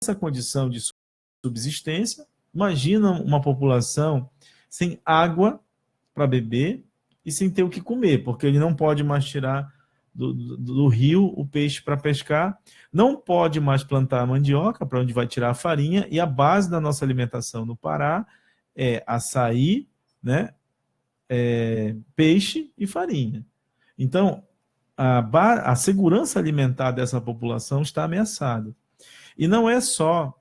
essa condição de subsistência, imagina uma população sem água para beber e sem ter o que comer, porque ele não pode mais tirar do rio o peixe para pescar, não pode mais plantar a mandioca, para onde vai tirar a farinha, e a base da nossa alimentação no Pará é açaí, né, peixe e farinha. Então, a segurança alimentar dessa população está ameaçada. E não é só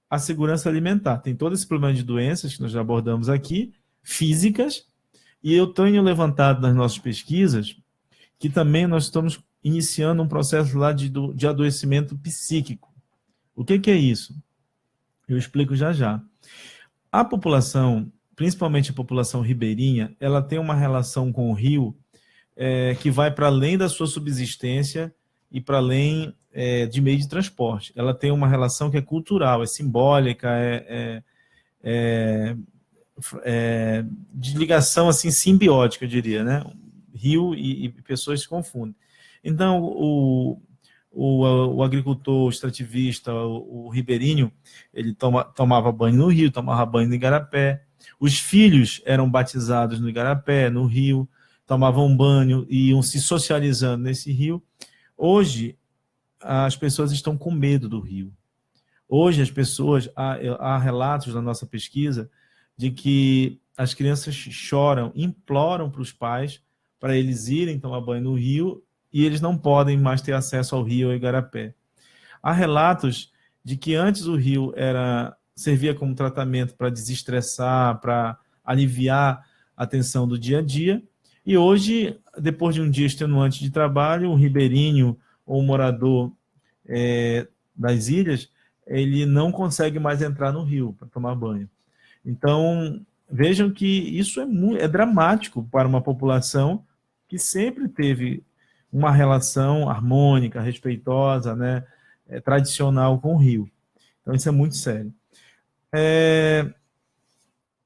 a segurança alimentar, tem todo esse problema de doenças que nós já abordamos aqui, físicas, e eu tenho levantado nas nossas pesquisas que também nós estamos iniciando um processo lá de adoecimento psíquico. O que é isso? Eu explico já já. A população, principalmente a população ribeirinha, ela tem uma relação com o rio que vai para além da sua subsistência e para além de meio de transporte. Ela tem uma relação que é cultural, é simbólica, de ligação assim, simbiótica, eu diria, né? Rio e pessoas se confundem. Então, o agricultor extrativista, o ribeirinho, ele tomava banho no rio, tomava banho no igarapé. Os filhos eram batizados no igarapé, no rio, tomavam banho e iam se socializando nesse rio. Hoje, as pessoas estão com medo do rio. Hoje, as pessoas, há relatos na nossa pesquisa de que as crianças choram, imploram para os pais para eles irem tomar banho no rio e eles não podem mais ter acesso ao rio ou igarapé. Há relatos de que antes o rio servia como tratamento para desestressar, para aliviar a tensão do dia a dia, e hoje, depois de um dia extenuante de trabalho, um ribeirinho ou um morador das ilhas, ele não consegue mais entrar no rio para tomar banho. Então, vejam que isso é dramático para uma população que sempre teve uma relação harmônica, respeitosa, né, tradicional com o rio. Então, isso é muito sério.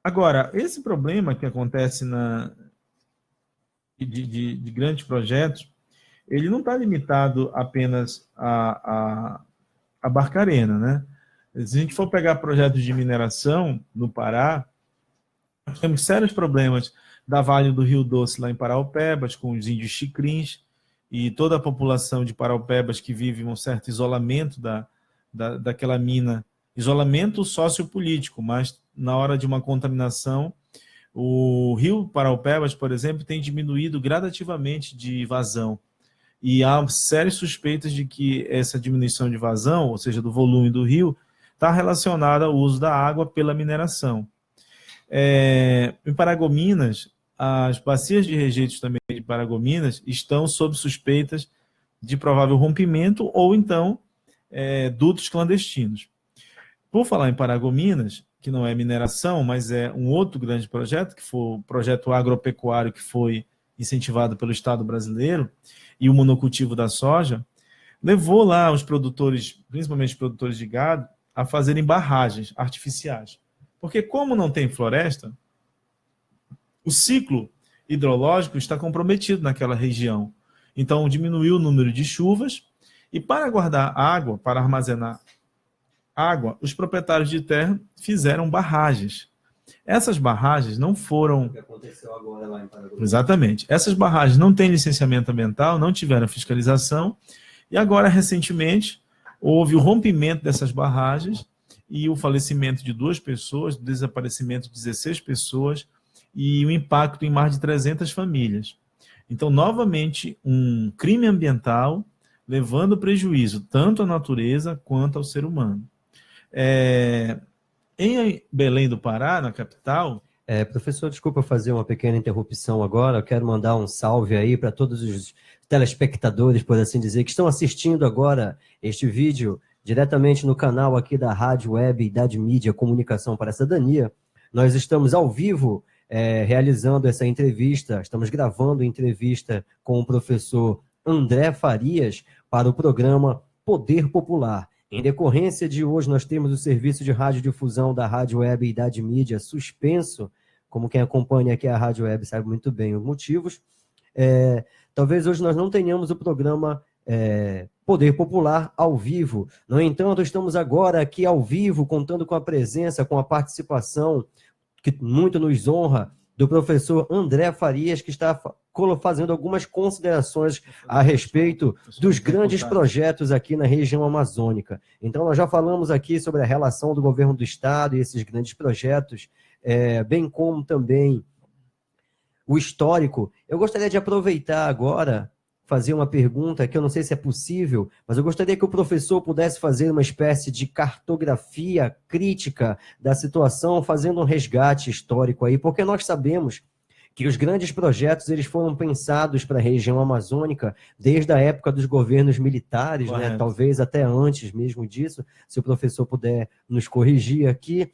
Agora, esse problema que acontece de grandes projetos, ele não está limitado apenas a Barcarena, né? Se a gente for pegar projetos de mineração no Pará, nós temos sérios problemas da Vale do Rio Doce, lá em Paraupebas, com os índios xicrins, e toda a população de Paraupebas que vive um certo isolamento daquela mina, isolamento sociopolítico, mas na hora de uma contaminação, o rio Paraupebas, por exemplo, tem diminuído gradativamente de vazão, e há sérias suspeitas de que essa diminuição de vazão, ou seja, do volume do rio, está relacionada ao uso da água pela mineração. Em Paragominas, as bacias de rejeitos também de Paragominas estão sob suspeitas de provável rompimento ou então dutos clandestinos. Por falar em Paragominas, que não é mineração, mas é um outro grande projeto, que foi o projeto agropecuário que foi incentivado pelo Estado brasileiro, e o monocultivo da soja, levou lá os produtores, principalmente os produtores de gado, a fazerem barragens artificiais. Porque como não tem floresta, o ciclo hidrológico está comprometido naquela região. Então, diminuiu o número de chuvas, e para guardar água, para armazenar água, os proprietários de terra fizeram barragens. Essas barragens não foram... O que aconteceu agora lá em Paraguai. Exatamente. Essas barragens não têm licenciamento ambiental, não tiveram fiscalização, e agora, recentemente, houve o rompimento dessas barragens e o falecimento de 2 pessoas, o desaparecimento de 16 pessoas e o impacto em mais de 300 famílias. Então, novamente, um crime ambiental levando prejuízo tanto à natureza quanto ao ser humano. Em Belém do Pará, na capital... Professor, desculpa fazer uma pequena interrupção agora. Eu quero mandar um salve aí para todos os telespectadores, por assim dizer, que estão assistindo agora este vídeo diretamente no canal aqui da Rádio Web Idade Mídia Comunicação para a Cidadania. Nós estamos ao vivo realizando essa entrevista, estamos gravando a entrevista com o professor André Farias para o programa Poder Popular. Em decorrência de hoje, nós temos o serviço de radiodifusão da Rádio Web Idade Mídia suspenso, como quem acompanha aqui a Rádio Web sabe muito bem os motivos. Talvez hoje nós não tenhamos o programa Poder Popular ao vivo. No entanto, estamos agora aqui ao vivo, contando com a presença, com a participação, que muito nos honra, do professor André Farias, que está fazendo algumas considerações a respeito dos grandes projetos aqui na região amazônica. Então, nós já falamos aqui sobre a relação do governo do estado e esses grandes projetos, bem como também o histórico. Eu gostaria de aproveitar agora, fazer uma pergunta que eu não sei se é possível, mas eu gostaria que o professor pudesse fazer uma espécie de cartografia crítica da situação, fazendo um resgate histórico aí, porque nós sabemos que os grandes projetos eles foram pensados para a região amazônica desde a época dos governos militares, né? Talvez até antes mesmo disso, se o professor puder nos corrigir aqui.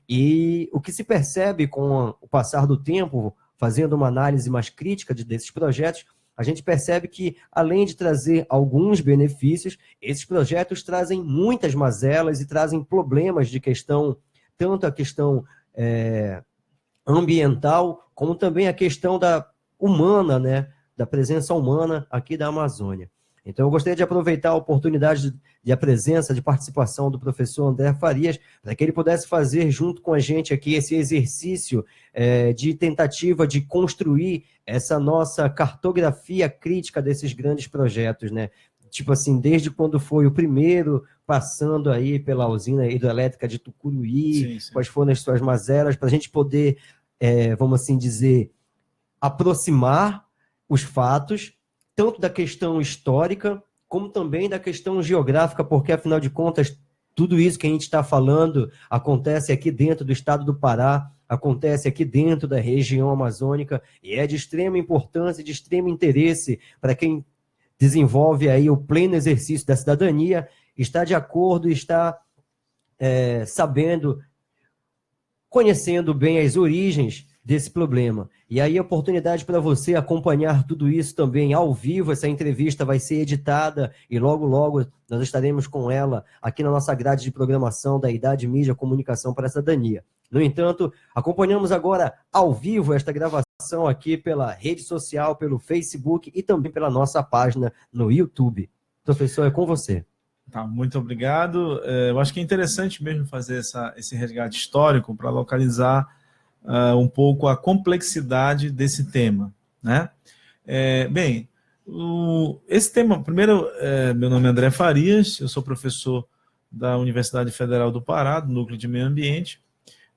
E o que se percebe com o passar do tempo, fazendo uma análise mais crítica desses projetos, a gente percebe que, além de trazer alguns benefícios, esses projetos trazem muitas mazelas e trazem problemas de questão, tanto a questão ambiental, como também a questão humana, né, da presença humana aqui da Amazônia. Então, eu gostaria de aproveitar a oportunidade de a presença, de participação do professor André Farias, para que ele pudesse fazer junto com a gente aqui esse exercício de tentativa de construir essa nossa cartografia crítica desses grandes projetos, né? Tipo assim, desde quando foi o primeiro, passando aí pela usina hidrelétrica de Tucuruí, quais foram as suas mazelas, para a gente poder, vamos assim dizer, aproximar os fatos, tanto da questão histórica, como também da questão geográfica, porque, afinal de contas, tudo isso que a gente está falando acontece aqui dentro do estado do Pará, acontece aqui dentro da região amazônica, e é de extrema importância, de extremo interesse para quem desenvolve aí o pleno exercício da cidadania, está de acordo, está sabendo, conhecendo bem as origens desse problema. E aí a oportunidade para você acompanhar tudo isso também ao vivo. Essa entrevista vai ser editada e logo, logo nós estaremos com ela aqui na nossa grade de programação da Idade Mídia Comunicação para a Cidadania. No entanto, acompanhamos agora ao vivo esta gravação aqui pela rede social, pelo Facebook e também pela nossa página no YouTube. Professor, é com você. Tá, muito obrigado. Eu acho que é interessante mesmo fazer esse resgate histórico para localizar um pouco a complexidade desse tema, né? Bem, esse tema, primeiro, meu nome é André Farias, eu sou professor da Universidade Federal do Pará, do Núcleo de Meio Ambiente,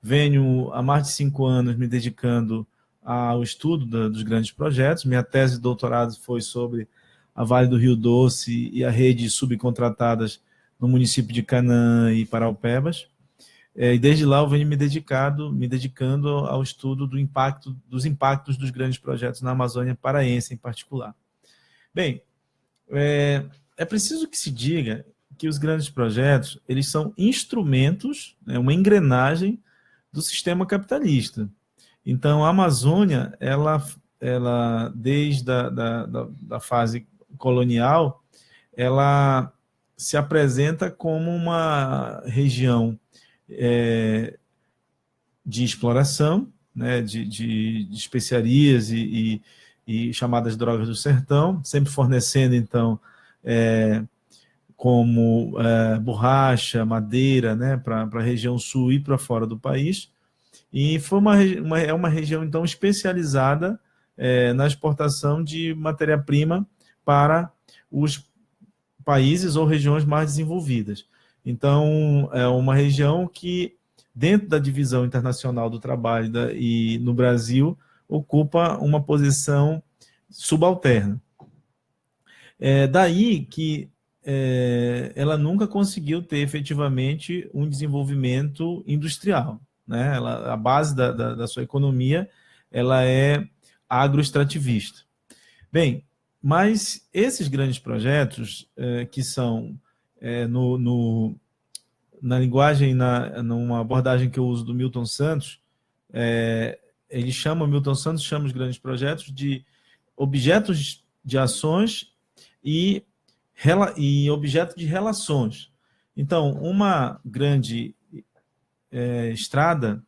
venho há mais de 5 anos me dedicando ao estudo dos grandes projetos, minha tese de doutorado foi sobre a Vale do Rio Doce e a rede subcontratadas no município de Canaã e Paraupebas. E desde lá eu venho me dedicando ao estudo dos impactos dos grandes projetos na Amazônia paraense em particular. Bem, é preciso que se diga que os grandes projetos eles são instrumentos, uma engrenagem do sistema capitalista. Então, a Amazônia, ela desde da fase colonial, ela se apresenta como uma região de exploração, né, de especiarias e chamadas drogas do sertão, sempre fornecendo, então, como borracha, madeira, né, para a região sul e para fora do país. E foi uma região, então, especializada na exportação de matéria-prima para os países ou regiões mais desenvolvidas. Então, é uma região que, dentro da divisão internacional do trabalho e no Brasil, ocupa uma posição subalterna. Daí que ela nunca conseguiu ter efetivamente um desenvolvimento industrial, né? A base da sua economia ela é agroextrativista. Bem, mas esses grandes projetos, que são, na linguagem, numa abordagem que eu uso do Milton Santos, Milton Santos chama os grandes projetos de objetos de ações e objeto de relações. Então, uma grande estrada,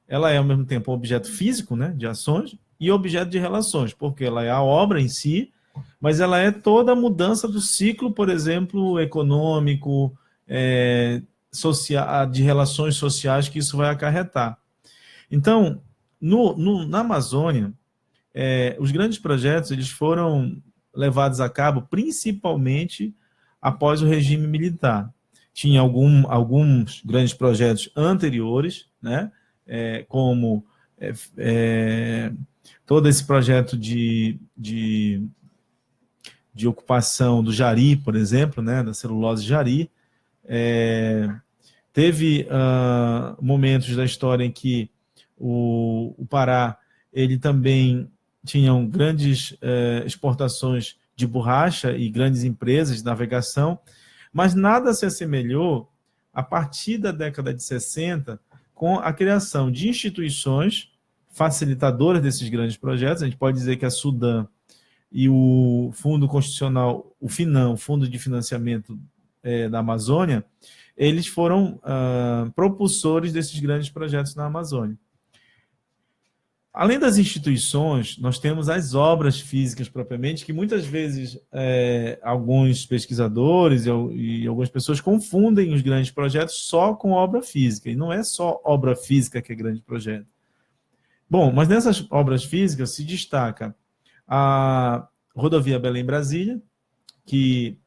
ela é ao mesmo tempo um objeto físico, né, de ações, e objeto de relações, porque ela é a obra em si, mas ela é toda a mudança do ciclo, por exemplo, econômico, social, de relações sociais que isso vai acarretar. Então, na Amazônia, os grandes projetos eles foram levados a cabo principalmente após o regime militar. Tinha alguns grandes projetos anteriores, né, como todo esse projeto de ocupação do Jari, por exemplo, né, da celulose Jari. Teve momentos da história em que o Pará ele também tinham grandes exportações de borracha e grandes empresas de navegação, mas nada se assemelhou a partir da década de 60 com a criação de instituições facilitadoras desses grandes projetos. A gente pode dizer que a Sudam e o Fundo Constitucional, o FINAM, o Fundo de Financiamento da Amazônia, eles foram propulsores desses grandes projetos na Amazônia. Além das instituições, nós temos as obras físicas propriamente, que muitas vezes alguns pesquisadores e algumas pessoas confundem os grandes projetos só com obra física, e não é só obra física que é grande projeto. Bom, mas nessas obras físicas se destaca a rodovia Belém-Brasília, que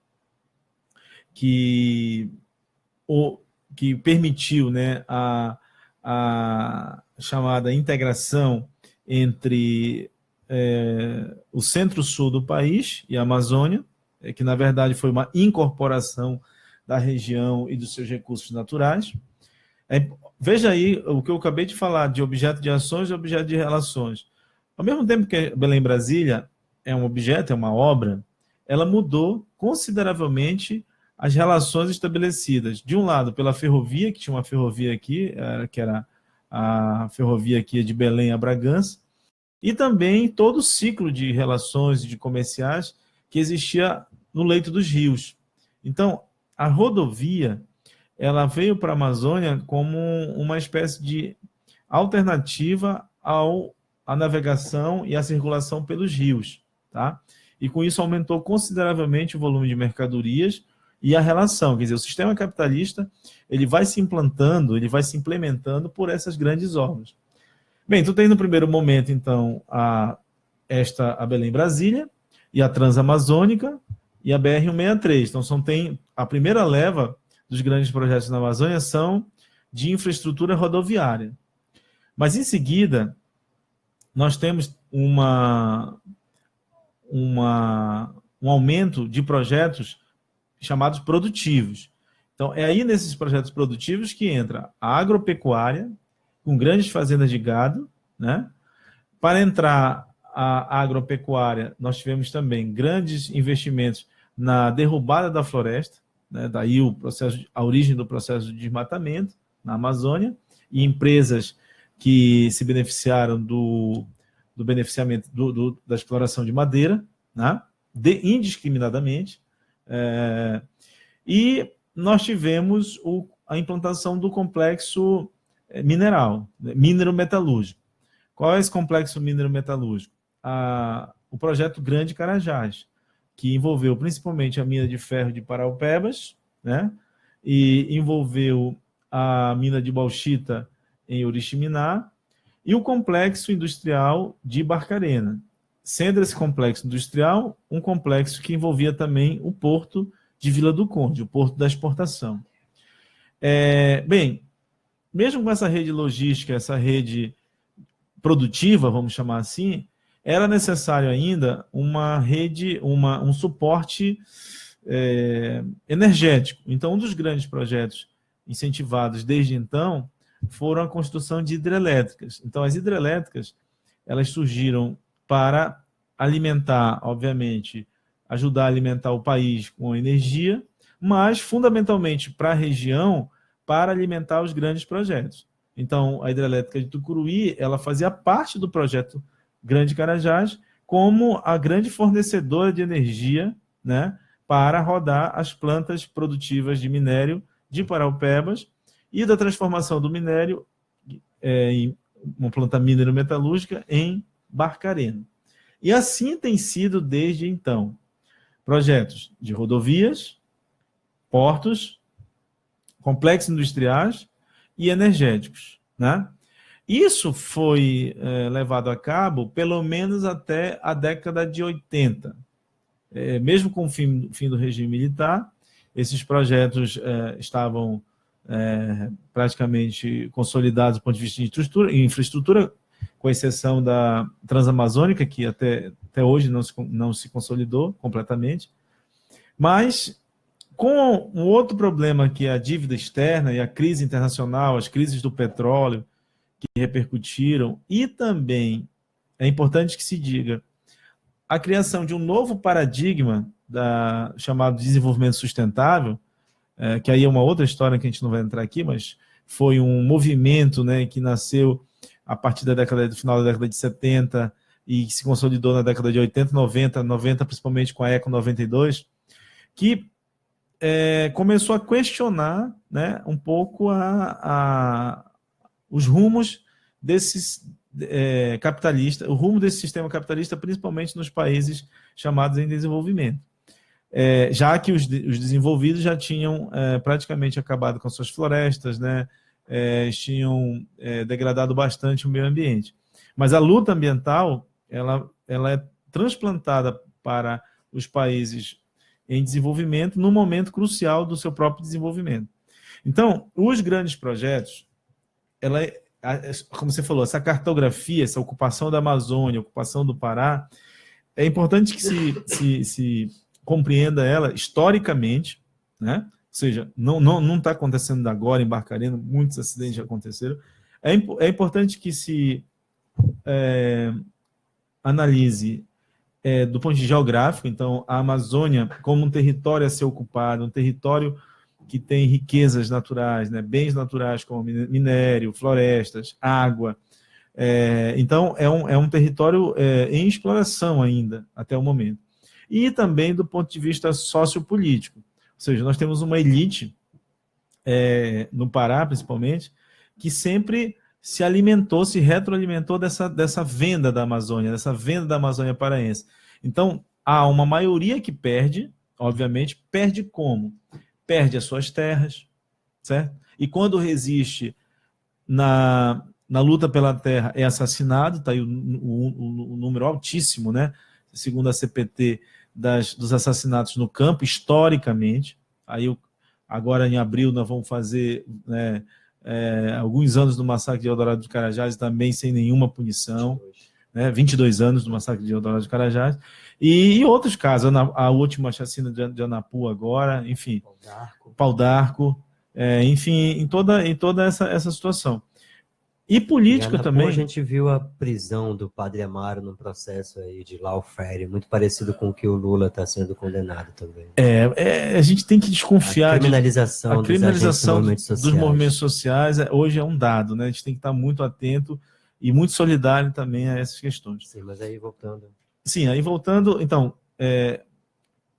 permitiu, né, a chamada integração entre o centro-sul do país e a Amazônia, que na verdade foi uma incorporação da região e dos seus recursos naturais. Veja aí o que eu acabei de falar de objeto de ações e objeto de relações. Ao mesmo tempo que Belém-Brasília é um objeto, é uma obra, ela mudou consideravelmente as relações estabelecidas, de um lado pela ferrovia, que tinha uma ferrovia aqui, que era a ferrovia aqui de Belém a Bragança, e também todo o ciclo de relações e de comerciais que existia no leito dos rios. Então, a rodovia ela veio para a Amazônia como uma espécie de alternativa à navegação e à circulação pelos rios, tá? E com isso aumentou consideravelmente o volume de mercadorias e a relação, quer dizer, o sistema capitalista ele vai se implantando, ele vai se implementando por essas grandes obras. Bem, tu tem no primeiro momento, então, a Belém-Brasília e a Transamazônica e a BR-163. Então, tem a primeira leva dos grandes projetos na Amazônia são de infraestrutura rodoviária. Mas, em seguida, nós temos um aumento de projetos chamados produtivos. Então, é aí nesses projetos produtivos que entra a agropecuária, com grandes fazendas de gado, né? Para entrar a agropecuária, nós tivemos também grandes investimentos na derrubada da floresta, né? Daí a origem do processo de desmatamento na Amazônia, e empresas que se beneficiaram do beneficiamento da exploração de madeira, né? Indiscriminadamente. E nós tivemos a implantação do complexo mineral, minero-metalúrgico. Qual é esse complexo minero-metalúrgico? O projeto Grande Carajás, que envolveu principalmente a mina de ferro de Paraupebas, né? E envolveu a mina de bauxita em Oriximiná e o complexo industrial de Barcarena. Sendo esse complexo industrial um complexo que envolvia também o porto de Vila do Conde, o porto da exportação. Bem, mesmo com essa rede logística, essa rede produtiva, vamos chamar assim, era necessário ainda uma rede, um suporte energético. Então, um dos grandes projetos incentivados desde então foram a construção de hidrelétricas. Então, as hidrelétricas, elas surgiram para alimentar, obviamente, ajudar a alimentar o país com energia, mas, fundamentalmente, para a região, para alimentar os grandes projetos. Então, a hidrelétrica de Tucuruí, ela fazia parte do projeto Grande Carajás como a grande fornecedora de energia, né, para rodar as plantas produtivas de minério de Paraupebas e da transformação do minério em uma planta minero-metalúrgica em Barcarena. E assim tem sido desde então. Projetos de rodovias, portos, complexos industriais e energéticos, né? Isso foi levado a cabo pelo menos até a década de 80. Mesmo com o fim do regime militar, esses projetos estavam praticamente consolidados do ponto de vista de infraestrutura, com exceção da Transamazônica, que até hoje não se consolidou completamente. Mas, com um outro problema, que é a dívida externa e a crise internacional, as crises do petróleo, que repercutiram, e também, é importante que se diga, a criação de um novo paradigma chamado desenvolvimento sustentável, que aí é uma outra história que a gente não vai entrar aqui, mas foi um movimento, né, que nasceu a partir do final da década de 70 e se consolidou na década de 80, 90 principalmente com a Eco 92, que começou a questionar, né, um pouco os rumos desses capitalista, o rumo desse sistema capitalista, principalmente nos países chamados em desenvolvimento. Já que os desenvolvidos já tinham praticamente acabado com suas florestas, né, tinham degradado bastante o meio ambiente. Mas a luta ambiental, ela é transplantada para os países em desenvolvimento no momento crucial do seu próprio desenvolvimento. Então, os grandes projetos, como você falou, essa cartografia, essa ocupação da Amazônia, ocupação do Pará, é importante que se compreenda ela historicamente, né? Ou seja, não está acontecendo agora em Barcarena, muitos acidentes já aconteceram. É importante que se analise do ponto de vista geográfico, então, a Amazônia como um território a ser ocupado, um território que tem riquezas naturais, né, bens naturais como minério, florestas, água. Então, é um território em exploração ainda, até o momento. E também do ponto de vista sociopolítico. Ou seja, nós temos uma elite, no Pará, principalmente, que sempre se alimentou, se retroalimentou dessa venda da Amazônia paraense. Então, há uma maioria que perde, obviamente, perde como? Perde as suas terras, certo? E quando resiste na luta pela terra é assassinado, está aí o número altíssimo, né? Segundo a CPT, dos assassinatos no campo, historicamente. Aí, agora em abril, nós vamos fazer alguns anos do massacre de Eldorado do Carajás, também sem nenhuma punição. 22 anos do massacre de Eldorado do Carajás. E outros casos, a última chacina de Anapu agora, enfim, Pau d'Arco, enfim, em toda essa situação. E política também. A gente viu a prisão do Padre Amaro num processo aí de lawfare, muito parecido com o que o Lula está sendo condenado também. A gente tem que desconfiar. A criminalização dos movimentos sociais hoje é um dado, né? A gente tem que estar muito atento e muito solidário também a essas questões. Sim, mas aí voltando. Sim, aí voltando, então,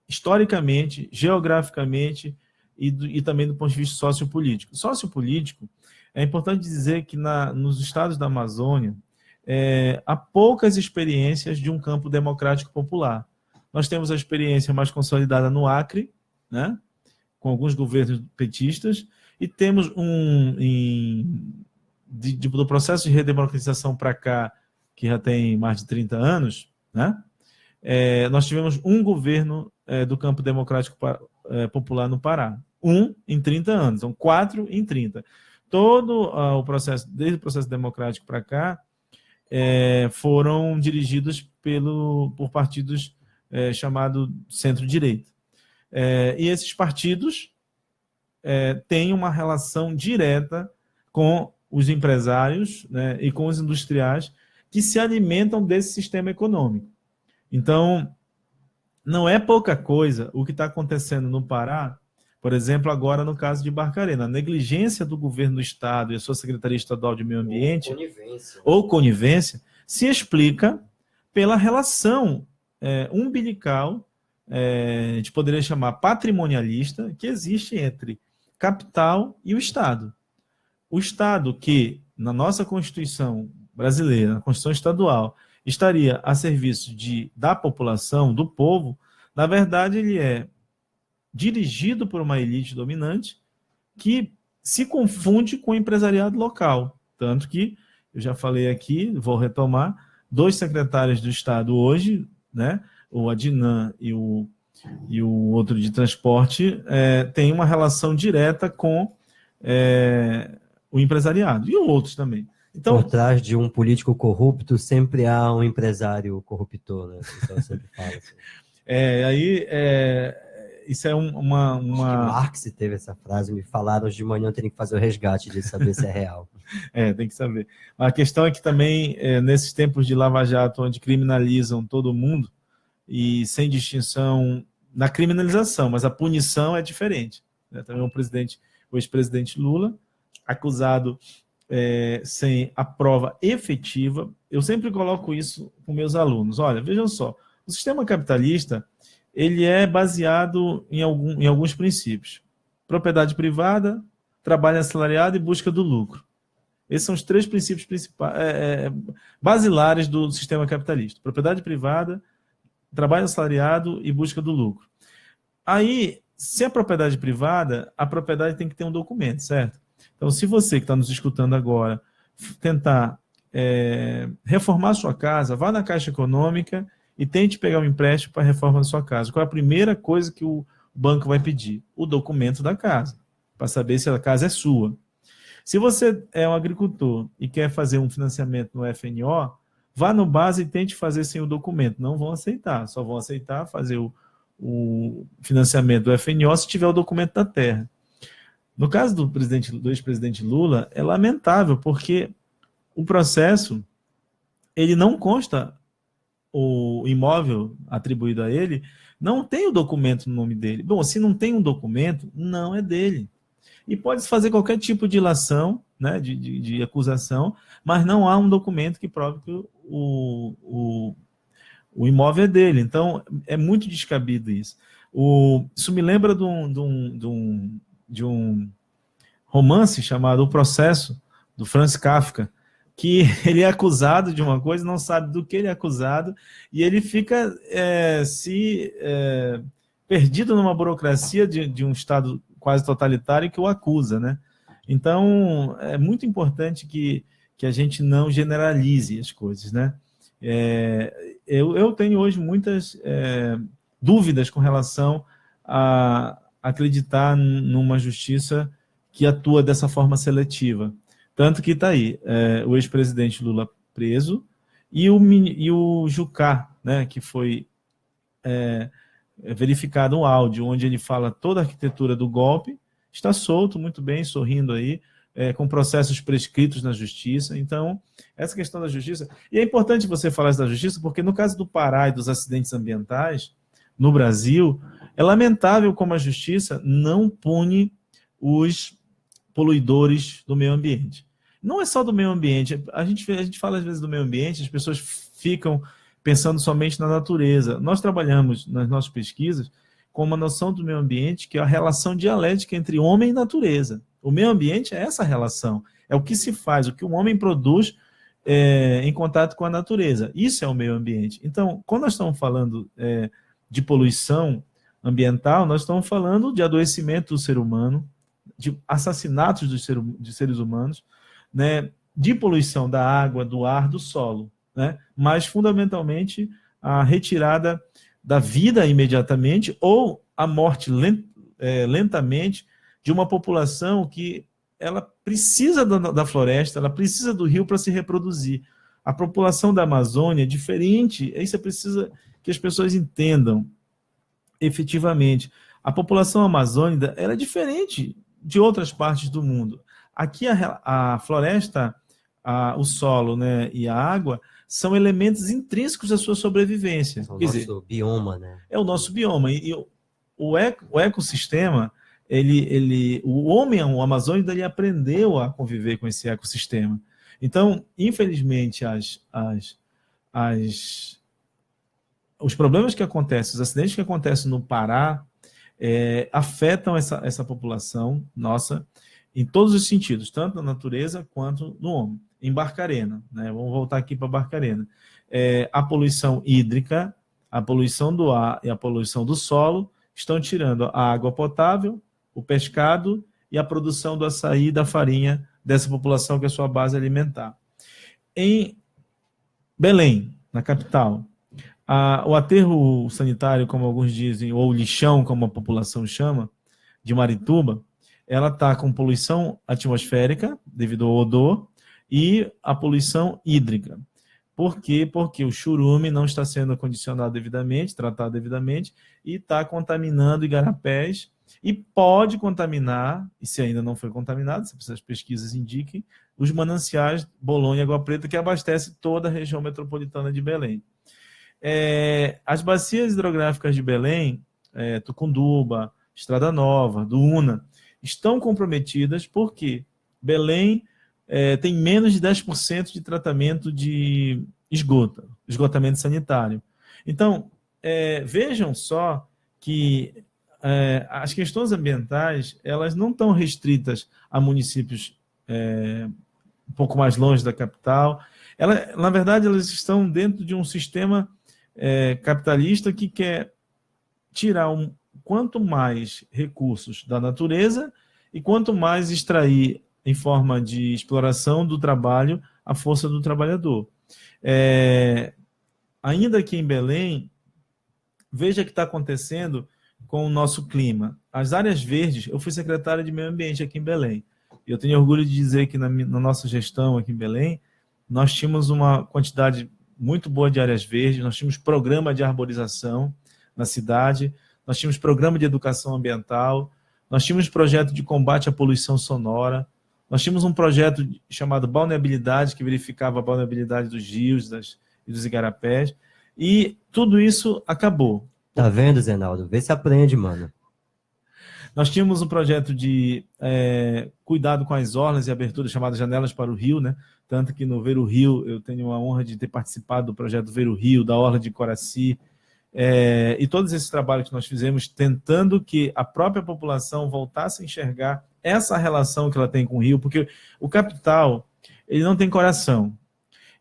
historicamente, geograficamente e também do ponto de vista sociopolítico. Sociopolítico, é importante dizer que nos estados da Amazônia há poucas experiências de um campo democrático popular. Nós temos a experiência mais consolidada no Acre, né, com alguns governos petistas, e temos do processo de redemocratização para cá, que já tem mais de 30 anos, né, nós tivemos um governo do campo democrático popular no Pará. Em 30 anos, então 4 em 30. Todo o processo, desde o processo democrático para cá, foram dirigidos por partidos chamados centro-direita. E esses partidos têm uma relação direta com os empresários, né, e com os industriais que se alimentam desse sistema econômico. Então, não é pouca coisa o que está acontecendo no Pará, por exemplo, agora no caso de Barcarena. A negligência do governo do Estado e a sua Secretaria Estadual de Meio Ambiente, ou conivência, se explica pela relação umbilical, a gente poderia chamar patrimonialista, que existe entre capital e o Estado. O Estado que, na nossa Constituição brasileira, na Constituição Estadual, estaria a serviço da população, do povo, na verdade ele é dirigido por uma elite dominante que se confunde com o empresariado local. Tanto que, eu já falei aqui, vou retomar, 2 secretários do Estado hoje, né, o Adnan e o outro de transporte, têm uma relação direta com o empresariado, e outros também. Então, por trás de um político corrupto sempre há um empresário corruptor, né? O pessoal sempre fala assim. Isso é Acho que Marx teve essa frase, me falaram hoje de manhã, eu tenho que fazer o resgate de saber se é real. Tem que saber. A questão é que também, nesses tempos de Lava Jato, onde criminalizam todo mundo, e sem distinção na criminalização, mas a punição é diferente. Também o ex-presidente Lula, acusado sem a prova efetiva. Eu sempre coloco isso com meus alunos. Olha, vejam só, o sistema capitalista ele é baseado em alguns princípios. Propriedade privada, trabalho assalariado e busca do lucro. Esses são os 3 princípios principais, basilares do sistema capitalista. Propriedade privada, trabalho assalariado e busca do lucro. Aí, se é propriedade privada, a propriedade tem que ter um documento, certo? Então, se você que está nos escutando agora tentar reformar a sua casa, vá na Caixa Econômica e tente pegar um empréstimo para a reforma da sua casa. Qual é a primeira coisa que o banco vai pedir? O documento da casa, para saber se a casa é sua. Se você é um agricultor e quer fazer um financiamento no FNO, vá no Base e tente fazer sem o documento. Não vão aceitar, só vão aceitar fazer o financiamento do FNO se tiver o documento da terra. No caso do ex-presidente Lula, é lamentável, porque o processo, ele não consta, o imóvel atribuído a ele, não tem o documento no nome dele. Bom, se não tem um documento, não é dele. E pode fazer qualquer tipo de ilação, né, de acusação, mas não há um documento que prove que o imóvel é dele. Então, é muito descabido isso. Isso me lembra de um romance chamado O Processo, do Franz Kafka, que ele é acusado de uma coisa, não sabe do que ele é acusado, e ele fica perdido numa burocracia de um Estado quase totalitário que o acusa, né? Então, é muito importante que a gente não generalize as coisas, né? Eu tenho hoje muitas dúvidas com relação a acreditar numa justiça que atua dessa forma seletiva. Tanto que está aí, o ex-presidente Lula preso e o Jucá, né, que foi verificado um áudio onde ele fala toda a arquitetura do golpe, está solto, muito bem, sorrindo aí, com processos prescritos na justiça. Então, essa questão da justiça... E é importante você falar isso da justiça, porque no caso do Pará e dos acidentes ambientais, no Brasil, é lamentável como a justiça não pune os poluidores do meio ambiente. Não é só do meio ambiente, a gente fala às vezes do meio ambiente, as pessoas ficam pensando somente na natureza. Nós trabalhamos nas nossas pesquisas com uma noção do meio ambiente que é a relação dialética entre homem e natureza. O meio ambiente é essa relação, é o que se faz, o que o homem produz em contato com a natureza. Isso é o meio ambiente. Então, quando nós estamos falando de poluição ambiental, nós estamos falando de adoecimento do ser humano, de assassinatos de seres humanos, né, de poluição da água, do ar, do solo, né, mas fundamentalmente a retirada da vida imediatamente ou a morte lentamente de uma população que ela precisa da floresta, ela precisa do rio para se reproduzir. A população da Amazônia é diferente, isso é preciso que as pessoas entendam efetivamente. A população amazônica ela é diferente de outras partes do mundo. Aqui a floresta, o solo, né, e a água são elementos intrínsecos da sua sobrevivência. É o nosso bioma, né? É o nosso bioma. E o ecossistema, o homem, o amazônico, ele aprendeu a conviver com esse ecossistema. Então, infelizmente, os problemas que acontecem, os acidentes que acontecem no Pará, afetam essa população nossa, em todos os sentidos, tanto na natureza quanto no homem. Em Barcarena, né? Vamos voltar aqui para Barcarena. A poluição hídrica, a poluição do ar e a poluição do solo estão tirando a água potável, o pescado e a produção do açaí e da farinha dessa população que é a sua base alimentar. Em Belém, na capital, o aterro sanitário, como alguns dizem, ou lixão, como a população chama, de Marituba, ela está com poluição atmosférica, devido ao odor, e a poluição hídrica. Por quê? Porque o churume não está sendo acondicionado devidamente, tratado devidamente, e está contaminando igarapés, e pode contaminar, e se ainda não foi contaminado, se essas pesquisas indiquem, os mananciais Bolonha e Água Preta, que abastece toda a região metropolitana de Belém. As bacias hidrográficas de Belém, Tucunduba, Estrada Nova, Duúna, estão comprometidas porque Belém tem menos de 10% de tratamento de esgotamento sanitário. Então, vejam só que as questões ambientais, elas não estão restritas a municípios um pouco mais longe da capital. Na verdade, elas estão dentro de um sistema capitalista que quer tirar quanto mais recursos da natureza e quanto mais extrair em forma de exploração do trabalho a força do trabalhador. Ainda aqui em Belém, veja o que está acontecendo com o nosso clima. As áreas verdes, eu fui secretário de Meio Ambiente aqui em Belém. Eu tenho orgulho de dizer que na nossa gestão aqui em Belém, nós tínhamos uma quantidade muito boa de áreas verdes, nós tínhamos programa de arborização na cidade, nós tínhamos programa de educação ambiental, nós tínhamos projeto de combate à poluição sonora, nós tínhamos um projeto chamado Balneabilidade, que verificava a balneabilidade dos rios e dos igarapés, e tudo isso acabou. Tá vendo, Zenaldo? Vê se aprende, mano. Nós tínhamos um projeto de cuidado com as orlas e abertura chamada Janelas para o Rio, né? Tanto que no Ver o Rio, eu tenho a honra de ter participado do projeto Ver o Rio, da Orla de Coraci, e todos esses trabalhos que nós fizemos tentando que a própria população voltasse a enxergar essa relação que ela tem com o rio, porque o capital, ele não tem coração.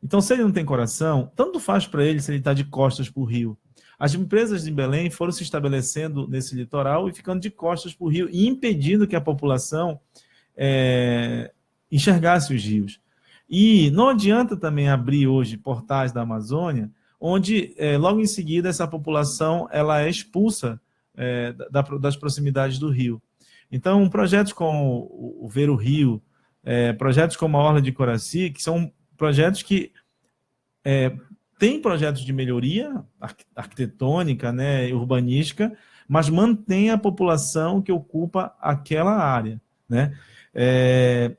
Então, se ele não tem coração, tanto faz para ele se ele está de costas para o rio. As empresas de Belém foram se estabelecendo nesse litoral e ficando de costas para o rio e impedindo que a população enxergasse os rios. E não adianta também abrir hoje portais da Amazônia, onde logo em seguida essa população ela é expulsa das proximidades do rio. Então, projetos como o Ver o Rio, projetos como a Orla de Coraci, que são projetos que têm projetos de melhoria arquitetônica, né, urbanística, mas mantém a população que ocupa aquela área, né?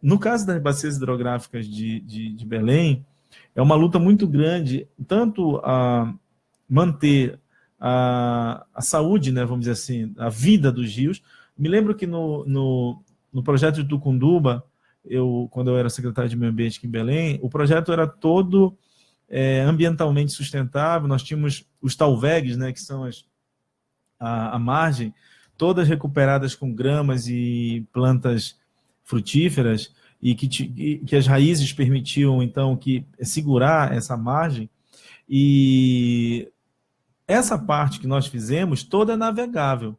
No caso das bacias hidrográficas de Belém, é uma luta muito grande, tanto a manter a saúde, né, vamos dizer assim, a vida dos rios. Me lembro que no projeto de Tucunduba, quando eu era secretário de Meio Ambiente aqui em Belém, o projeto era todo ambientalmente sustentável. Nós tínhamos os talvegs, né, que são a margem, todas recuperadas com gramas e plantas frutíferas, e que as raízes permitiam, então, segurar essa margem. E essa parte que nós fizemos, toda é navegável.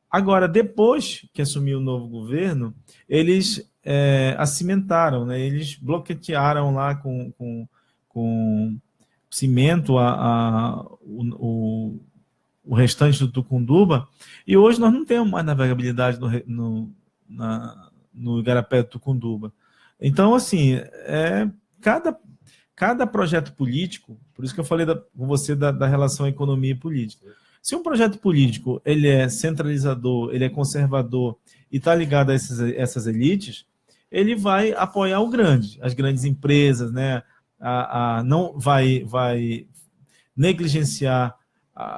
Agora, depois que assumiu o novo governo, eles acimentaram, né? Eles bloquetearam lá com cimento o restante do Tucunduba, e hoje nós não temos mais navegabilidade no igarapé do Tucunduba. Então, assim, cada projeto político, por isso que eu falei com você da relação economia e política. Se um projeto político ele é centralizador, ele é conservador e está ligado a essas elites, ele vai apoiar as grandes empresas, né? Não vai negligenciar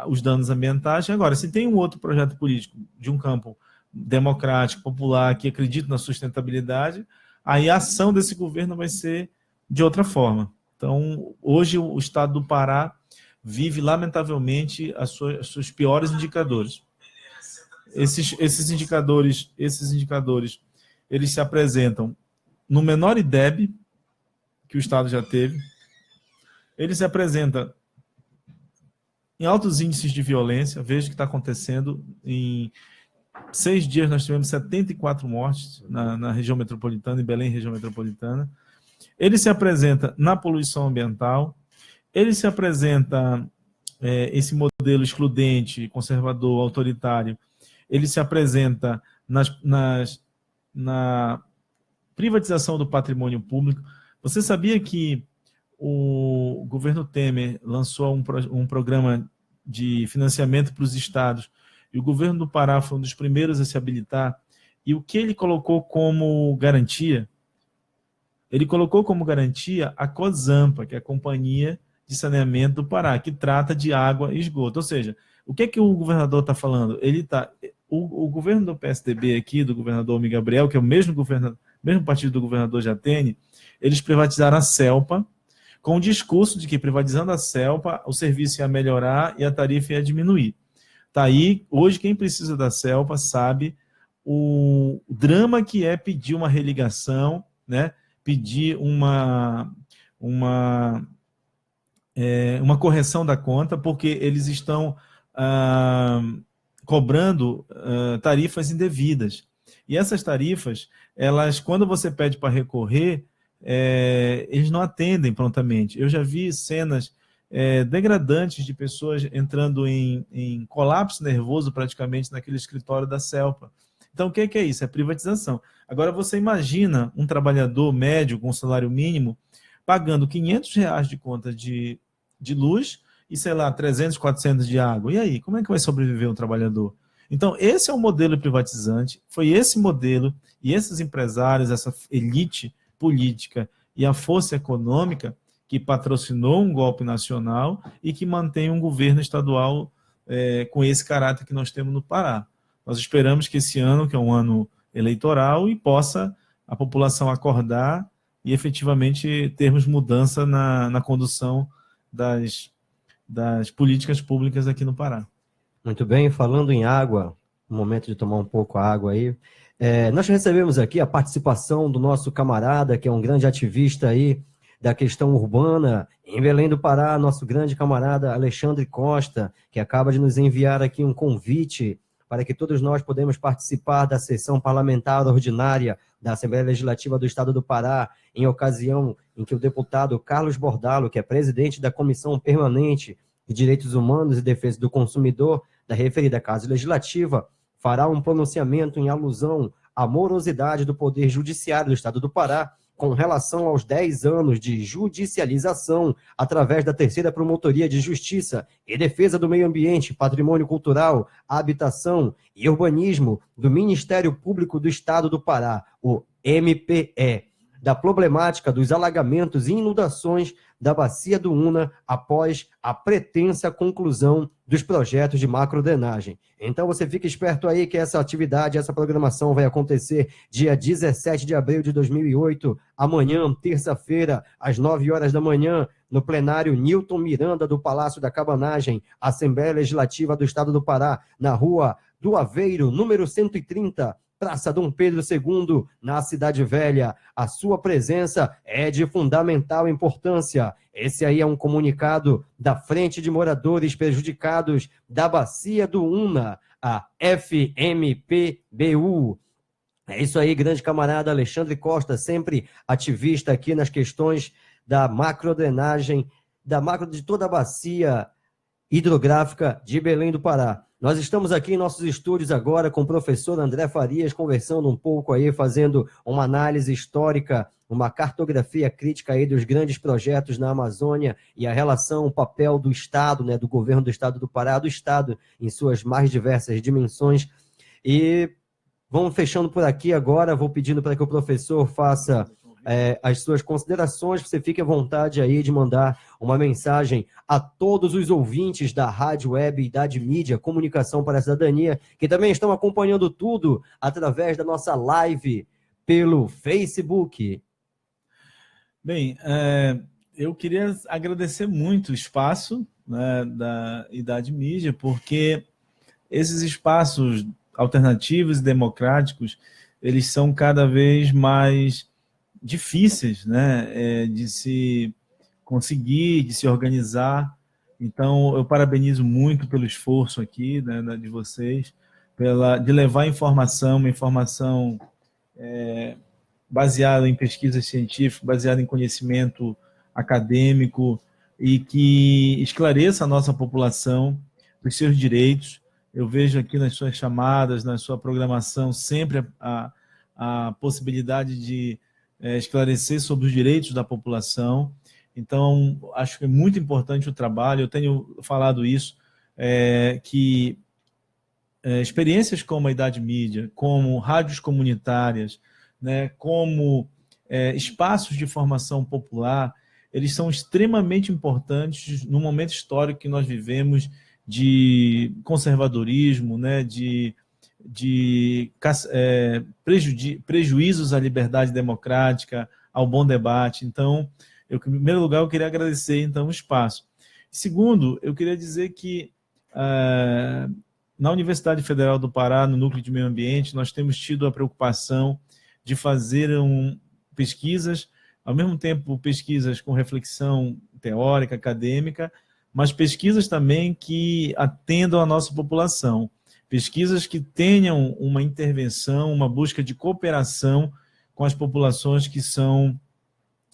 os danos ambientais. Agora, se tem um outro projeto político de um campo democrático, popular, que acredita na sustentabilidade, aí a ação desse governo vai ser de outra forma. Então, hoje o estado do Pará vive, lamentavelmente, os seus piores indicadores. Esses indicadores eles se apresentam no menor IDEB que o Estado já teve, ele se apresenta em altos índices de violência. Veja o que está acontecendo. Em 6 dias nós tivemos 74 mortes na região metropolitana, em Belém, região metropolitana. Ele se apresenta na poluição ambiental, ele se apresenta, esse modelo excludente, conservador, autoritário, ele se apresenta na privatização do patrimônio público. Você sabia que o governo Temer lançou um programa de financiamento para os estados, e o governo do Pará foi um dos primeiros a se habilitar, e o que ele colocou como garantia? Ele colocou como garantia a COSAMPA, que é a Companhia de Saneamento do Pará, que trata de água e esgoto. Ou seja, o que é que o governador está falando? O governo do PSDB aqui, do governador Almir Gabriel, que é o mesmo partido do governador Jatene, eles privatizaram a CELPA, com o discurso de que, privatizando a CELPA, o serviço ia melhorar e a tarifa ia diminuir. Tá aí, hoje, quem precisa da CELPA sabe o drama que é pedir uma religação, né? Pedir uma correção da conta, porque eles estão cobrando tarifas indevidas. E essas tarifas, quando você pede para recorrer, eles não atendem prontamente. Eu já vi cenas degradantes de pessoas entrando em colapso nervoso praticamente naquele escritório da CELPA. Então, o que é isso? É privatização. Agora, você imagina um trabalhador médio com salário mínimo pagando R$500 de conta de luz e, sei lá, 300, 400 de água. E aí, como é que vai sobreviver um trabalhador? Então, esse é o modelo privatizante, foi esse modelo e esses empresários, essa elite política e a força econômica que patrocinou um golpe nacional e que mantém um governo estadual com esse caráter que nós temos no Pará. Nós esperamos que esse ano, que é um ano eleitoral, e possa a população acordar e efetivamente termos mudança na condução das políticas públicas aqui no Pará. Muito bem, falando em água, um momento de tomar um pouco a água aí. Nós recebemos aqui a participação do nosso camarada, que é um grande ativista aí da questão urbana, em Belém do Pará, nosso grande camarada Alexandre Costa, que acaba de nos enviar aqui um convite para que todos nós podemos participar da sessão parlamentar ordinária da Assembleia Legislativa do Estado do Pará, em ocasião em que o deputado Carlos Bordalo, que é presidente da Comissão Permanente de Direitos Humanos e Defesa do Consumidor da referida Casa Legislativa, fará um pronunciamento em alusão à morosidade do Poder Judiciário do Estado do Pará com relação aos 10 anos de judicialização através da Terceira Promotoria de Justiça e Defesa do Meio Ambiente, Patrimônio Cultural, Habitação e Urbanismo do Ministério Público do Estado do Pará, o MPE, da problemática dos alagamentos e inundações da Bacia do Una após a pretensa conclusão dos projetos de macrodrenagem. Então você fica esperto aí que essa atividade, essa programação vai acontecer dia 17 de abril de 2008, amanhã, terça-feira, às 9 horas da manhã, no plenário Newton Miranda do Palácio da Cabanagem, Assembleia Legislativa do Estado do Pará, na rua do Aveiro, número 130, Praça Dom Pedro II, na Cidade Velha. A sua presença é de fundamental importância. Esse aí é um comunicado da Frente de Moradores Prejudicados da Bacia do Una, a FMPBU. É isso aí, grande camarada Alexandre Costa, sempre ativista aqui nas questões da macrodrenagem, de toda a bacia hidrográfica de Belém do Pará. Nós estamos aqui em nossos estúdios agora com o professor André Farias, conversando um pouco aí, fazendo uma análise histórica, uma cartografia crítica aí dos grandes projetos na Amazônia e a relação, o papel do Estado, né, do governo do Estado do Pará, do Estado em suas mais diversas dimensões. E vamos fechando por aqui agora, vou pedindo para que o professor faça as suas considerações, você fique à vontade aí de mandar uma mensagem a todos os ouvintes da Rádio Web Idade Mídia, Comunicação para a Cidadania, que também estão acompanhando tudo através da nossa live pelo Facebook. Bem, eu queria agradecer muito o espaço, né, da Idade Mídia, porque esses espaços alternativos e democráticos eles são cada vez mais difíceis, né, de se conseguir, de se organizar. Então, eu parabenizo muito pelo esforço aqui, né, de vocês, de levar informação, uma informação baseada em pesquisas científicas, baseada em conhecimento acadêmico e que esclareça a nossa população dos seus direitos. Eu vejo aqui nas suas chamadas, na sua programação, sempre a possibilidade de esclarecer sobre os direitos da população. Então, acho que é muito importante o trabalho. Eu tenho falado isso, que experiências como a Idade Mídia, como rádios comunitárias, né, como espaços de formação popular, eles são extremamente importantes no momento histórico que nós vivemos de conservadorismo, né, de prejuízos à liberdade democrática, ao bom debate. Então, em primeiro lugar, eu queria agradecer então o espaço. Segundo, eu queria dizer que na Universidade Federal do Pará, no Núcleo de Meio Ambiente, nós temos tido a preocupação de fazer pesquisas, ao mesmo tempo pesquisas com reflexão teórica, acadêmica, mas pesquisas também que atendam a nossa população, pesquisas que tenham uma intervenção, uma busca de cooperação com as populações que são,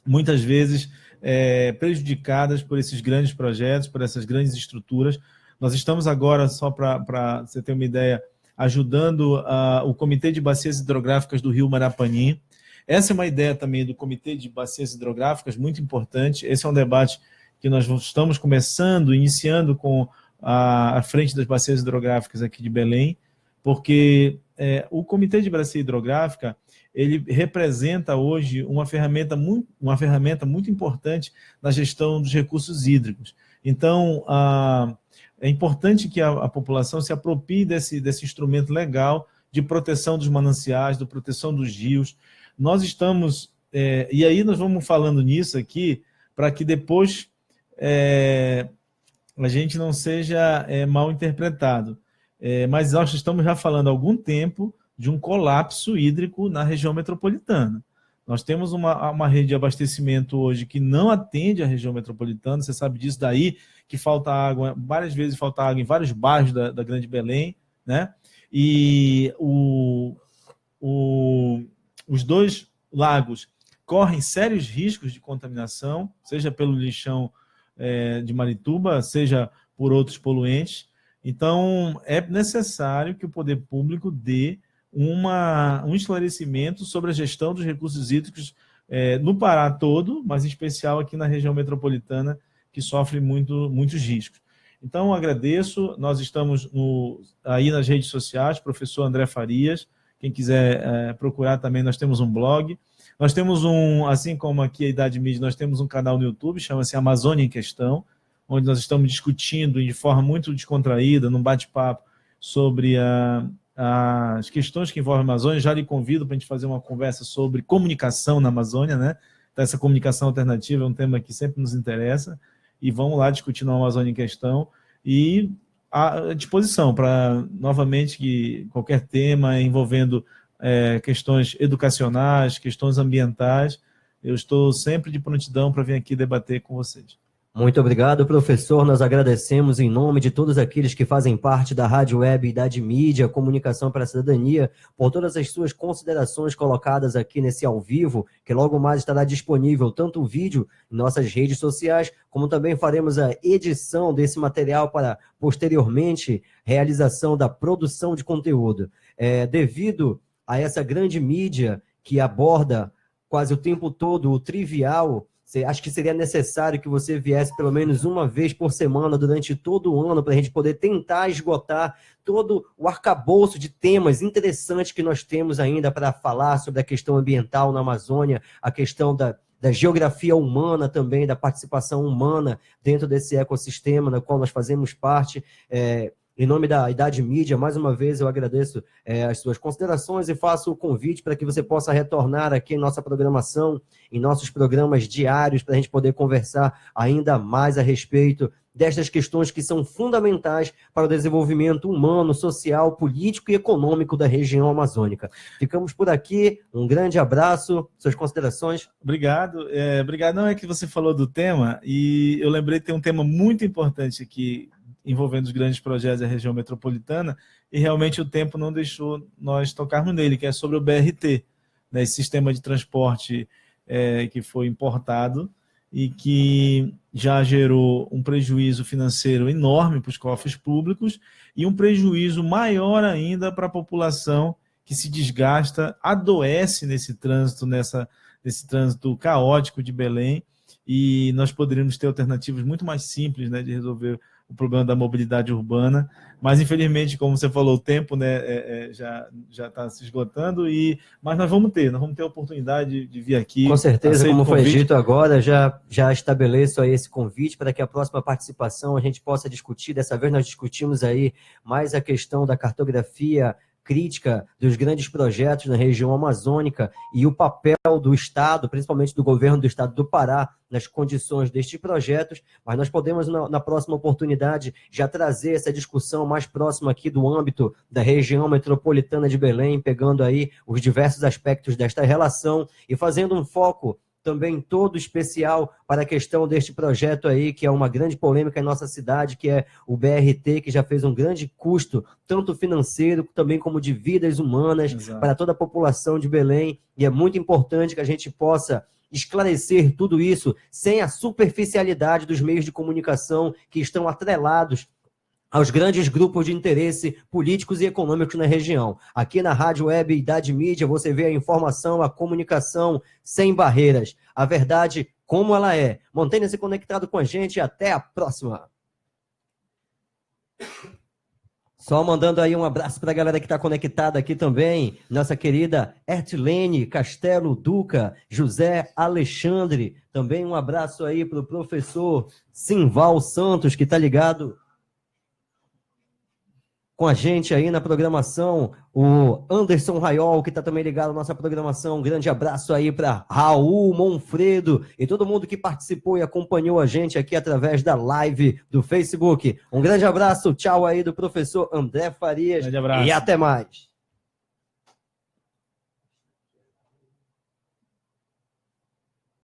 muitas vezes, prejudicadas por esses grandes projetos, por essas grandes estruturas. Nós estamos agora, só para você ter uma ideia, ajudando o Comitê de Bacias Hidrográficas do Rio Marapanim. Essa é uma ideia também do Comitê de Bacias Hidrográficas, muito importante. Esse é um debate que nós estamos iniciando com a Frente das Bacias Hidrográficas aqui de Belém, porque o Comitê de Bacia Hidrográfica, ele representa hoje uma ferramenta muito importante na gestão dos recursos hídricos. Então, é importante que a população se aproprie desse instrumento legal de proteção dos mananciais, de proteção dos rios. Nós estamos... e aí nós vamos falando nisso aqui, para que depois a gente não seja mal interpretado. Mas nós estamos já falando há algum tempo de um colapso hídrico na região metropolitana. Nós temos uma rede de abastecimento hoje que não atende a região metropolitana, você sabe disso, daí que falta água, várias vezes falta água em vários bairros da Grande Belém, né? E os dois lagos correm sérios riscos de contaminação, seja pelo lixão de Marituba, seja por outros poluentes. Então, é necessário que o poder público dê um esclarecimento sobre a gestão dos recursos hídricos no Pará todo, mas em especial aqui na região metropolitana, que sofre muitos riscos. Então, agradeço. Nós estamos aí nas redes sociais, professor André Farias. Quem quiser procurar também, nós temos um blog. Nós temos assim como aqui a Idade Mídia, nós temos um canal no YouTube, chama-se Amazônia em Questão, onde nós estamos discutindo de forma muito descontraída, num bate-papo, sobre as questões que envolvem a Amazônia. Já lhe convido para a gente fazer uma conversa sobre comunicação na Amazônia, né? Então, essa comunicação alternativa é um tema que sempre nos interessa, e vamos lá discutir na Amazônia em Questão, e à disposição para, novamente, que qualquer tema envolvendo questões educacionais, questões ambientais, eu estou sempre de prontidão para vir aqui debater com vocês. Muito obrigado, professor. Nós agradecemos em nome de todos aqueles que fazem parte da Rádio Web Idade Mídia, Comunicação para a Cidadania, por todas as suas considerações colocadas aqui nesse ao vivo, que logo mais estará disponível tanto o vídeo em nossas redes sociais, como também faremos a edição desse material para, posteriormente, realização da produção de conteúdo. Devido a essa grande mídia que aborda quase o tempo todo o trivial, acho que seria necessário que você viesse pelo menos uma vez por semana durante todo o ano para a gente poder tentar esgotar todo o arcabouço de temas interessantes que nós temos ainda para falar sobre a questão ambiental na Amazônia, a questão da geografia humana também, da participação humana dentro desse ecossistema no qual nós fazemos parte. Em nome da Idade Mídia, mais uma vez eu agradeço as suas considerações e faço o convite para que você possa retornar aqui em nossa programação, em nossos programas diários, para a gente poder conversar ainda mais a respeito destas questões que são fundamentais para o desenvolvimento humano, social, político e econômico da região amazônica. Ficamos por aqui, um grande abraço, suas considerações? Obrigado. Obrigado. Não, é que você falou do tema, e eu lembrei que tem um tema muito importante aqui, envolvendo os grandes projetos da região metropolitana, e realmente o tempo não deixou nós tocarmos nele, que é sobre o BRT, né, esse sistema de transporte que foi importado e que já gerou um prejuízo financeiro enorme para os cofres públicos e um prejuízo maior ainda para a população que se desgasta, adoece nesse trânsito, nesse trânsito caótico de Belém, e nós poderíamos ter alternativas muito mais simples, né, de resolver o problema da mobilidade urbana, mas infelizmente, como você falou, o tempo, né, já está se esgotando, mas nós vamos ter a oportunidade de vir aqui. Com certeza, como foi dito agora, já estabeleço aí esse convite para que a próxima participação a gente possa discutir. Dessa vez nós discutimos aí mais a questão da cartografia crítica dos grandes projetos na região amazônica e o papel do Estado, principalmente do governo do Estado do Pará, nas condições destes projetos, mas nós podemos, na próxima oportunidade, já trazer essa discussão mais próxima aqui do âmbito da região metropolitana de Belém, pegando aí os diversos aspectos desta relação e fazendo um foco também todo especial para a questão deste projeto aí, que é uma grande polêmica em nossa cidade, que é o BRT, que já fez um grande custo, tanto financeiro, também como de vidas humanas, Exato. Para toda a população de Belém, e é muito importante que a gente possa esclarecer tudo isso sem a superficialidade dos meios de comunicação que estão atrelados aos grandes grupos de interesse políticos e econômicos na região. Aqui na Rádio Web Idade Mídia, você vê a informação, a comunicação sem barreiras. A verdade como ela é. Mantenha-se conectado com a gente e até a próxima. Só mandando aí um abraço para a galera que está conectada aqui também. Nossa querida Ertilene Castelo Duca, José Alexandre. Também um abraço aí para o professor Simval Santos, que está ligado com a gente aí na programação, o Anderson Raiol, que está também ligado à nossa programação. Um grande abraço aí para Raul Monfredo e todo mundo que participou e acompanhou a gente aqui através da live do Facebook. Um grande abraço, tchau aí do professor André Farias grande abraço. E até mais.